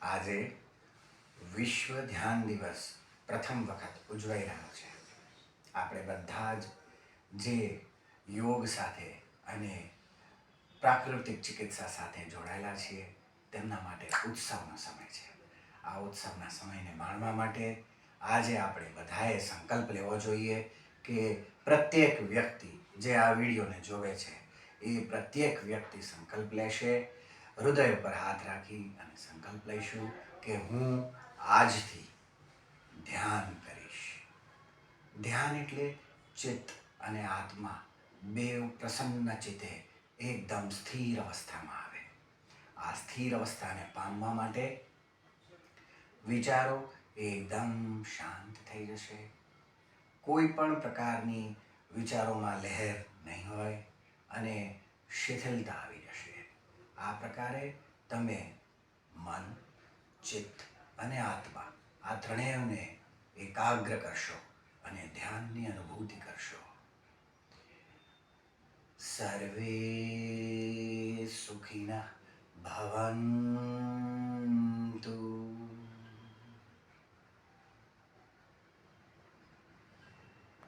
આજે વિશ્વ ધ્યાન દિવસ પ્રથમ વખત ઉજવાઈ રહ્યો છે. આપણે બધા જ જે યોગ સાથે અને પ્રાકૃતિક ચિકિત્સા સાથે જોડાયેલા છીએ તેમના માટે ઉત્સવનો સમય છે. આ ઉત્સવના સમયને માણવા માટે આજે આપણે બધાએ સંકલ્પ લેવો જોઈએ કે પ્રત્યેક વ્યક્તિ જે આ વિડીયોને જોવે છે એ પ્રત્યેક વ્યક્તિ સંકલ્પ લેશે, હૃદય પર હાથ રાખી અને સંકલ્પ લઈશું કે હું આજથી ધ્યાન કરીશ. ધ્યાન એટલે ચિત્ત અને આત્મા બેવ પ્રસન્ન ચિત્તે એકદમ સ્થિર અવસ્થામાં આવે. આ સ્થિર અવસ્થાને પામવા માટે વિચારો એકદમ શાંત થઈ જશે. કોઈ પણ પ્રકારની વિચારોમાં લહેર નહીં હોય અને શિથિલતા આવી જશે. આ પ્રકારે તમે મન, ચિત્ત અને આત્મા આ ત્રણેયને એકાગ્ર કરશો અને ધ્યાનની અનુભૂતિ કરશો. સર્વે સુખિનઃ ભવન્તુ.